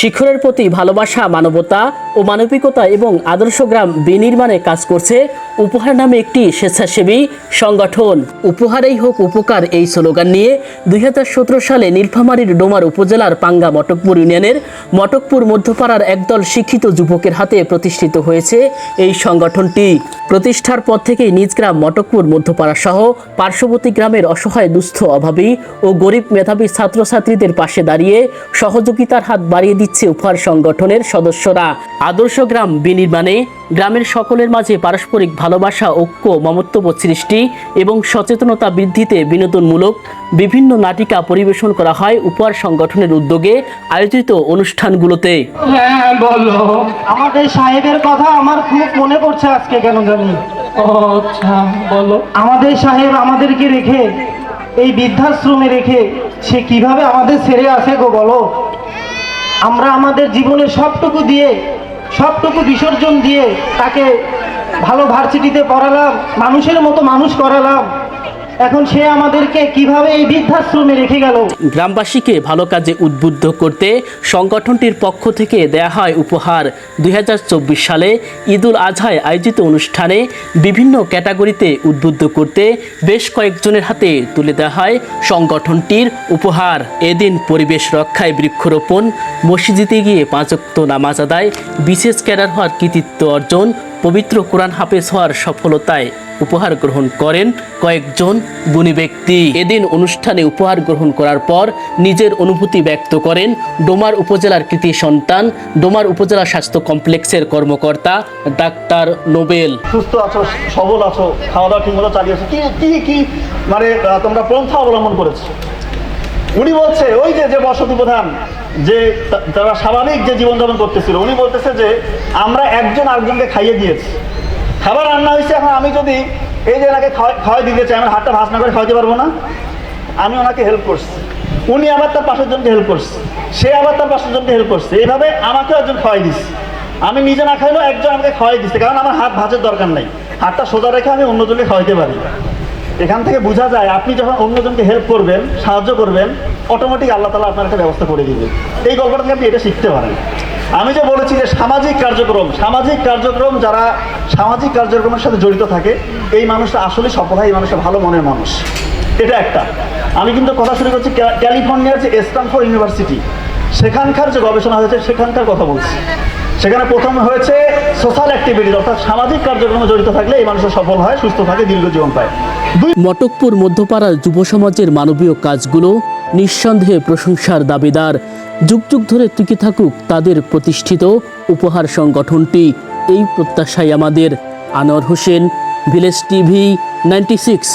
শিক্ষার প্রতি ভালোবাসা, মানবতা ও মানবিকতা এবং আদর্শ গ্রাম বিনির্মাণে কাজ করছে উপহার নামে একটি স্বেচ্ছাসেবী সংগঠন। উপহারেই হোক উপকার এই স্লোগান নিয়ে 2017 সালে নীলফামারীর ডোমার উপজেলার পাঙ্গা মটকপুর ইউনিয়নের মটকপুর মধ্যপাড়ার একদল শিক্ষিত যুবকের হাতে প্রতিষ্ঠিত হয়েছে এই সংগঠনটি। প্রতিষ্ঠার পর থেকেই নিজ গ্রাম মটকপুর মধ্যপাড়া সহ পার্শ্ববর্তী গ্রামের অসহায়, দুস্থ, অভাবী ও গরিব মেধাবী ছাত্রছাত্রীদের পাশে দাঁড়িয়ে সহযোগিতার হাত বাড়িয়ে দিচ্ছে উপহার সংগঠনের সদস্যরা। আদর্শ গ্রাম বিনির্মাণে গ্রামের সকলের মাঝে পারস্পরিক ভালোবাসা, ঐক্য, মমত্ববোধ সৃষ্টি এবং সচেতনতা বৃদ্ধিতে বিনোদনমূলক বিভিন্ন নাটিকা পরিবেশন করা হয় উপহার সংগঠনের উদ্যোগে আয়োজিত অনুষ্ঠানগুলোতে। হ্যাঁ বলো। আমাদের সাহেবের কথা আমার খুব মনে পড়ছে আজকে, কেন জানি। আচ্ছা বলো। আমাদের সাহেব আমাদেরকে রেখে, এই বৃদ্ধাশ্রমে রেখে সে কিভাবে আমাদের ছেড়ে আসে গো বলো। আমরা আমাদের জীবনের সবটুকু দিয়ে, সবটুকু বিসর্জন দিয়ে তাকে ভালো ভার্সিটিতে পড়ালাম, মানুষের মতো মানুষ করালাম। এখন সে আমাদেরকে কিভাবে এই বৃদ্ধাশ্রমে রেখে গেল। গ্রামবাসীকে ভালো কাজে উদ্বুদ্ধ করতে সংগঠনটির পক্ষ থেকে দেয়া হয় উপহার। 2024 সালে ঈদুল আজহায় আয়োজিত অনুষ্ঠানে বিভিন্ন ক্যাটাগরিতে উদ্বুদ্ধ করতে বেশ কয়েকজনের হাতে তুলে দেওয়া হয় সংগঠনটির উপহার। এদিন পরিবেশ রক্ষায় বৃক্ষরোপণ, মসজিদে গিয়ে 5 ওয়াক্ত নামাজ আদায়, বিশেষ ক্যাডার হওয়ার কৃতিত্ব অর্জন, পবিত্র কোরআন হাফেজ হওয়ার সফলতায় উপহার গ্রহণ করেন কয়েকজন গুণী ব্যক্তি। এদিন অনুষ্ঠানে উপহার গ্রহণ করার পর নিজের অনুভূতি ব্যক্ত করেন ডোমার উপজেলার কৃতি সন্তান, ডোমার উপজেলা স্বাস্থ্য কমপ্লেক্সের কর্মকর্তা ডাক্তার নোবেল। সুস্থ আছো, সবল আছো, খাওয়া দাওয়া ঠিকমতো চালিয়েছো, কি কি কি মানে তোমরা পন্থা অবলম্বন করেছো। উনি বলছে ওই যে বসতি প্রধান, যে তারা স্বাভাবিক যে জীবনযাপন করতেছিল, উনি বলতেছে যে আমরা একজন আরেকজনকে খাইয়ে দিয়েছি, খাবার রান্না হয়েছে, এখন আমি যদি এই যে এনাকে খাওয়াই দিতে চাই, আমার হাতটা ভাস না করে খাওয়াতে পারবো না। আমি ওনাকে হেল্প করছি, উনি আবার তার পাশের জনকে হেল্প করছে, সে আবার তার পাশের জনকে হেল্প করছে, এইভাবে আমাকেও একজন খাওয়াই দিচ্ছে। আমি নিজে না খাইলেও একজন আমাকে খাওয়াই দিচ্ছে, কারণ আমার হাত ভাঁজের দরকার নেই, হাতটা সোজা রেখে আমি অন্যজনকে খাওয়াইতে পারি। এখান থেকে বোঝা যায় আপনি যখন অন্যজনকে হেল্প করবেন, সাহায্য করবেন, অটোমেটিক আল্লাহ তাআলা আপনার একটা ব্যবস্থা করে দিবে। এই গল্পটা থেকে আপনি এটা শিখতে পারেন। আমি যে বলেছি যে সামাজিক কার্যক্রম যারা সামাজিক কার্যক্রমের সাথে জড়িত থাকে, এই মানুষটা আসলে সফল হয়, এই মানুষটা ভালো মনের মানুষ। এটা একটা। আমি কিন্তু কথা শুরু করছি ক্যালিফোর্নিয়ার যে স্ট্যানফোর্ড ইউনিভার্সিটি, সেখানকার যে গবেষণা হয়েছে সেখানকার কথা বলছি। সেখানে প্রথম হয়েছে সোশ্যাল অ্যাক্টিভিটি, অর্থাৎ সামাজিক কার্যক্রমে জড়িত থাকলে এই মানুষটা সফল হয়, সুস্থ থাকে, দীর্ঘ জীবন পায়। মটকপুর মধ্যপাড়ার যুব সমাজের মানবীয় কাজগুলো নিঃসন্দেহে প্রশংসার দাবিদার। যুগ যুগ ধরে টিকে থাকুক তাদের প্রতিষ্ঠিত উপহার সংগঠনটি, এই প্রত্যাশাই আমাদের। Anwar Hossain, village TV 96।